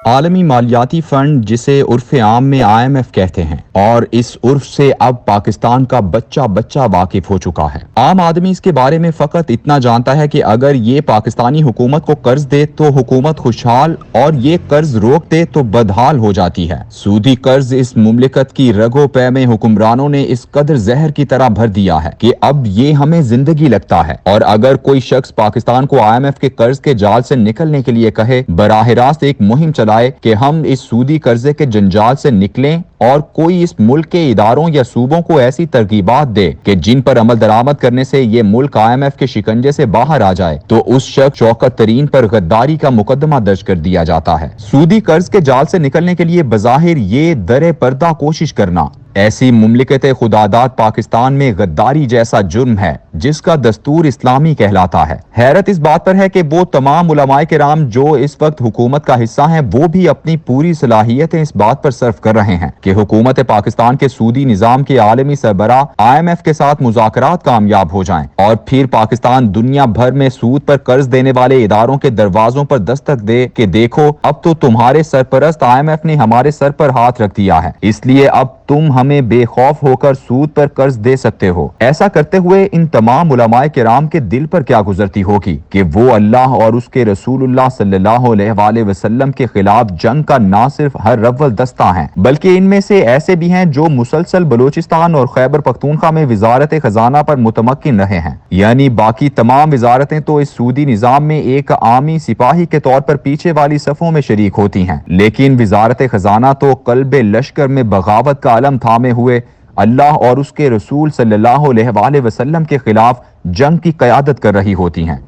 عالمی مالیاتی فنڈ جسے عرف عام میں IMF کہتے ہیں، اور اس عرف سے اب پاکستان کا بچہ بچہ واقف ہو چکا ہے۔ عام آدمی اس کے بارے میں فقط اتنا جانتا ہے کہ اگر یہ پاکستانی حکومت کو قرض دے تو حکومت خوشحال اور یہ قرض روک دے تو بدحال ہو جاتی ہے۔ سودی قرض اس مملکت کی رگوں پے میں حکمرانوں نے اس قدر زہر کی طرح بھر دیا ہے کہ اب یہ ہمیں زندگی لگتا ہے، اور اگر کوئی شخص پاکستان کو IMF کے قرض کے جال سے نکلنے کے لیے کہے، براہ راست ایک مہم چلائے کہ ہم اس سودی قرضے کے جنجال سے نکلیں، اور کوئی اس ملک کے اداروں یا صوبوں کو ایسی ترغیبات دے کہ جن پر عمل درآمد کرنے سے یہ ملک IMF کے شکنجے سے باہر آ جائے، تو اس شخص شوکت ترین پر غداری کا مقدمہ درج کر دیا جاتا ہے۔ سودی قرض کے جال سے نکلنے کے لیے بظاہر یہ در پردہ کوشش کرنا ایسی مملکت خداداد پاکستان میں غداری جیسا جرم ہے جس کا دستور اسلامی کہلاتا ہے۔ حیرت اس بات پر ہے کہ وہ تمام علماء کرام جو اس وقت حکومت کا حصہ ہیں، وہ بھی اپنی پوری صلاحیتیں اس بات پر صرف کر رہے ہیں کہ حکومت پاکستان کے سودی نظام کے عالمی سربراہ IMF کے ساتھ مذاکرات کامیاب ہو جائیں، اور پھر پاکستان دنیا بھر میں سود پر قرض دینے والے اداروں کے دروازوں پر دستک دے کہ دیکھو اب تو تمہارے سرپرست IMF نے ہمارے سر پر ہاتھ رکھ دیا ہے، اس لیے اب تم ہمیں بے خوف ہو کر سود پر قرض دے سکتے ہو۔ ایسا کرتے ہوئے ان تمام علماء کرام کے دل پر کیا گزرتی ہوگی کہ وہ اللہ اور اس کے رسول اللہ صلی اللہ علیہ وآلہ وسلم کے خلاف جنگ کا نہ صرف ہر اول دستہ ہیں، بلکہ ان میں سے ایسے بھی ہیں جو مسلسل بلوچستان اور خیبر پختونخوا میں وزارت خزانہ پر متمکن رہے ہیں، یعنی باقی تمام وزارتیں تو اس سودی نظام میں ایک عامی سپاہی کے طور پر پیچھے والی صفوں میں شریک ہوتی ہیں، لیکن وزارت خزانہ تو قلب لشکر میں بغاوت کا علم تھامے ہوئے اللہ اور اس کے رسول صلی اللہ علیہ وآلہ وسلم کے خلاف جنگ کی قیادت کر رہی ہوتی ہیں۔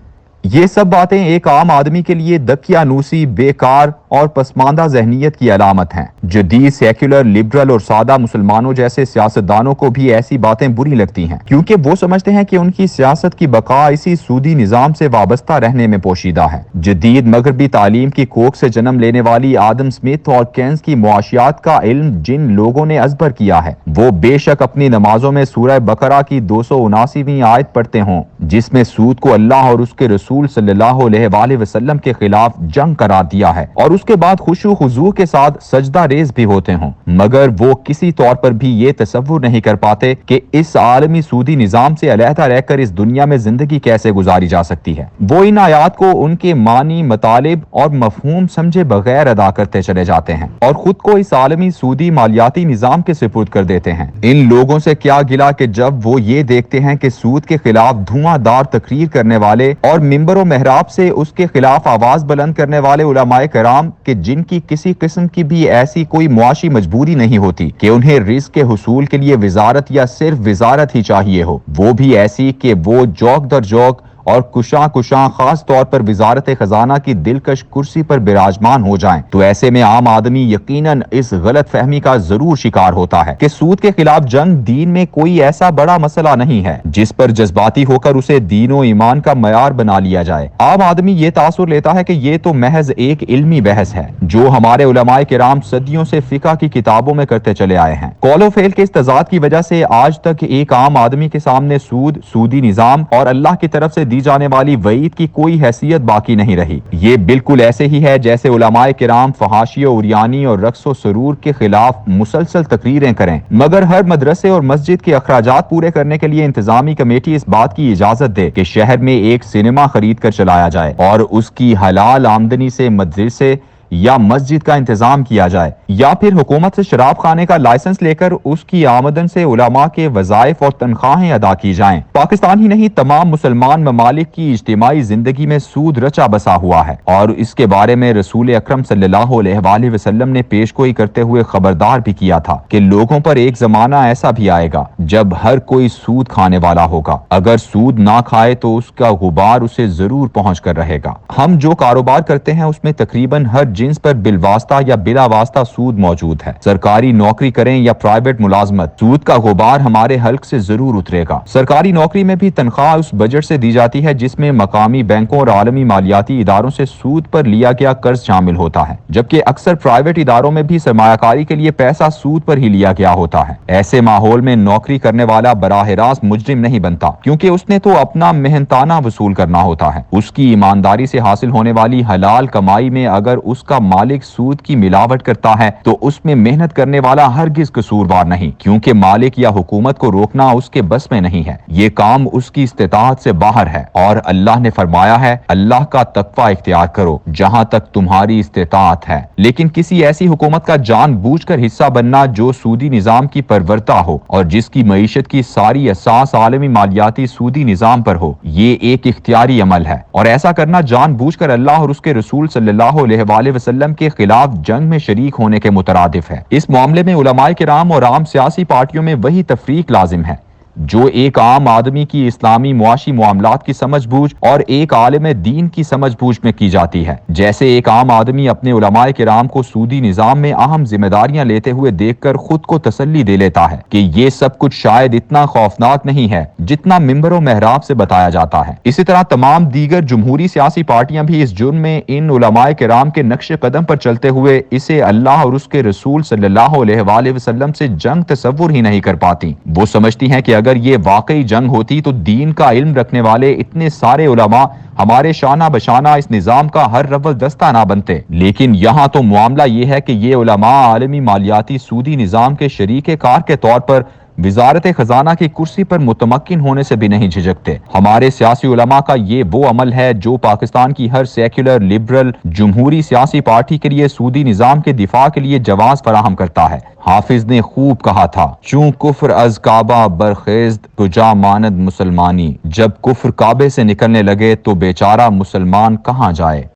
یہ سب باتیں ایک عام آدمی کے لیے دقیانوسی، بیکار اور پسماندہ ذہنیت کی علامت ہیں۔ جدید سیکولر، لبرل اور سادہ مسلمانوں جیسے سیاستدانوں کو بھی ایسی باتیں بری لگتی ہیں، کیونکہ وہ سمجھتے ہیں کہ ان کی سیاست کی بقا اسی سودی نظام سے وابستہ رہنے میں پوشیدہ ہے۔ جدید مغربی تعلیم کی کوکھ سے جنم لینے والی آدم سمتھ اور کینز کی معاشیات کا علم جن لوگوں نے ازبر کیا ہے، وہ بے شک اپنی نمازوں میں سورہ بقرہ کی 279ویں آیت پڑھتے ہوں، جس میں سود کو اللہ اور اس کے رسول صلی اللہ علیہ وآلہ وسلم کے خلاف جنگ قرار دیا ہے، اور اس کے بعد خشوع و خضوع کے ساتھ سجدہ ریز بھی ہوتے ہوں، مگر وہ کسی طور پر بھی یہ تصور نہیں کر پاتے کہ اس عالمی سودی نظام سے علیحدہ رہ کر اس دنیا میں زندگی کیسے گزاری جا سکتی ہے۔ وہ ان آیات کو ان کے معنی، مطالب اور مفہوم سمجھے بغیر ادا کرتے چلے جاتے ہیں، اور خود کو اس عالمی سودی مالیاتی نظام کے سپرد کر دیتے ہیں۔ ان لوگوں سے کیا گلہ کہ جب وہ یہ دیکھتے ہیں کہ سود کے خلاف دھواں دار تقریر کرنے والے اور ممبر و محراب سے اس کے خلاف آواز بلند کرنے والے علماء کرام کہ جن کی کسی قسم کی بھی ایسی کوئی معاشی مجبوری نہیں ہوتی کہ انہیں رزق کے حصول کے لیے وزارت یا صرف وزارت ہی چاہیے ہو، وہ بھی ایسی کہ وہ جوک در جوک اور کشاں خاص طور پر وزارت خزانہ کی دلکش کرسی پر براجمان ہو جائیں، تو ایسے میں عام آدمی یقیناً اس غلط فہمی کا ضرور شکار ہوتا ہے کہ سود کے خلاف جنگ دین میں کوئی ایسا بڑا مسئلہ نہیں ہے جس پر جذباتی ہو کر اسے دین و ایمان کا معیار بنا لیا جائے۔ عام آدمی یہ تاثر لیتا ہے کہ یہ تو محض ایک علمی بحث ہے جو ہمارے علماء کرام صدیوں سے فقہ کی کتابوں میں کرتے چلے آئے ہیں۔ قول و فعل کے اس تضاد کی وجہ سے آج تک ایک عام آدمی کے سامنے سود، سودی نظام اور اللہ کی طرف سے جانے والی وعید کی کوئی حیثیت باقی نہیں رہی۔ یہ بالکل ایسے ہی ہے جیسے علماء کرام فحاشی و عریانی اور رقص و سرور کے خلاف مسلسل تقریریں کریں، مگر ہر مدرسے اور مسجد کے اخراجات پورے کرنے کے لیے انتظامی کمیٹی اس بات کی اجازت دے کہ شہر میں ایک سینما خرید کر چلایا جائے اور اس کی حلال آمدنی سے مدرسے یا مسجد کا انتظام کیا جائے، یا پھر حکومت سے شراب خانے کا لائسنس لے کر اس کی آمدن سے علماء کے وظائف اور تنخواہیں ادا کی جائیں۔ پاکستان ہی نہیں، تمام مسلمان ممالک کی اجتماعی زندگی میں سود رچا بسا ہوا ہے، اور اس کے بارے میں رسول اکرم صلی اللہ علیہ وآلہ وسلم نے پیش گوئی کرتے ہوئے خبردار بھی کیا تھا کہ لوگوں پر ایک زمانہ ایسا بھی آئے گا جب ہر کوئی سود کھانے والا ہوگا، اگر سود نہ کھائے تو اس کا غبار اسے ضرور پہنچ کر رہے گا۔ ہم جو کاروبار کرتے ہیں اس میں تقریباً ہر جنس پر بالواسطہ یا بلا واسطہ سود موجود ہے۔ سرکاری نوکری کریں یا پرائیویٹ ملازمت، سود کا غبار ہمارے حلق سے ضرور اترے گا۔ سرکاری نوکری میں بھی تنخواہ اس بجٹ سے دی جاتی ہے جس میں مقامی بینکوں اور عالمی مالیاتی اداروں سے سود پر لیا گیا قرض شامل ہوتا ہے، جبکہ اکثر پرائیویٹ اداروں میں بھی سرمایہ کاری کے لیے پیسہ سود پر ہی لیا گیا ہوتا ہے۔ ایسے ماحول میں نوکری کرنے والا براہ راست مجرم نہیں بنتا، کیونکہ اس نے تو اپنا محنتانہ وصول کرنا ہوتا ہے۔ اس کی ایمانداری سے حاصل ہونے والی حلال کمائی میں اگر اس کا مالک سود کی ملاوٹ کرتا ہے تو اس میں محنت کرنے والا ہرگز قصوروار نہیں، کیونکہ مالک یا حکومت کو روکنا اس کے بس میں نہیں ہے، یہ کام اس کی استطاعت سے باہر ہے۔ اور اللہ نے فرمایا ہے اللہ کا تقوی اختیار کرو جہاں تک تمہاری استطاعت ہے۔ لیکن کسی ایسی حکومت کا جان بوجھ کر حصہ بننا جو سودی نظام کی پرورتا ہو اور جس کی معیشت کی ساری اساس عالمی مالیاتی سودی نظام پر ہو، یہ ایک اختیاری عمل ہے، اور ایسا کرنا جان بوجھ کر اللہ اور اس کے رسول صلی اللہ علیہ وآلہ وسلم کے خلاف جنگ میں شریک ہونے کے مترادف ہے۔ اس معاملے میں علماء کرام اور عام سیاسی پارٹیوں میں وہی تفریق لازم ہے جو ایک عام آدمی کی اسلامی معاشی معاملات کی سمجھ بوجھ اور ایک عالم دین کی سمجھ بوجھ میں کی جاتی ہے۔ جیسے ایک عام آدمی اپنے علماء کرام کو سودی نظام میں اہم ذمہ داریاں لیتے ہوئے دیکھ کر خود کو تسلی دے لیتا ہے کہ یہ سب کچھ شاید اتنا خوفناک نہیں ہے جتنا ممبر و محراب سے بتایا جاتا ہے۔ اسی طرح تمام دیگر جمہوری سیاسی پارٹیاں بھی اس جرم میں ان علماء کرام کے نقش قدم پر چلتے ہوئے اسے اللہ اور اس کے رسول صلی اللہ علیہ وآلہ وسلم سے جنگ تصور ہی نہیں کر پاتی۔ وہ سمجھتی ہیں کہ اگر یہ واقعی جنگ ہوتی تو دین کا علم رکھنے والے اتنے سارے علماء ہمارے شانہ بشانہ اس نظام کا ہر رول دستہ نہ بنتے۔ لیکن یہاں تو معاملہ یہ ہے کہ یہ علماء عالمی مالیاتی سودی نظام کے شریک کار کے طور پر وزارت خزانہ کی کرسی پر متمکن ہونے سے بھی نہیں جھجکتے۔ ہمارے سیاسی علماء کا یہ وہ عمل ہے جو پاکستان کی ہر سیکولر، لبرل، جمہوری سیاسی پارٹی کے لیے سودی نظام کے دفاع کے لیے جواز فراہم کرتا ہے۔ حافظ نے خوب کہا تھا، چون کفر از کعبہ برخیزد کجا ماند مسلمانی، جب کفر کعبے سے نکلنے لگے تو بیچارہ مسلمان کہاں جائے۔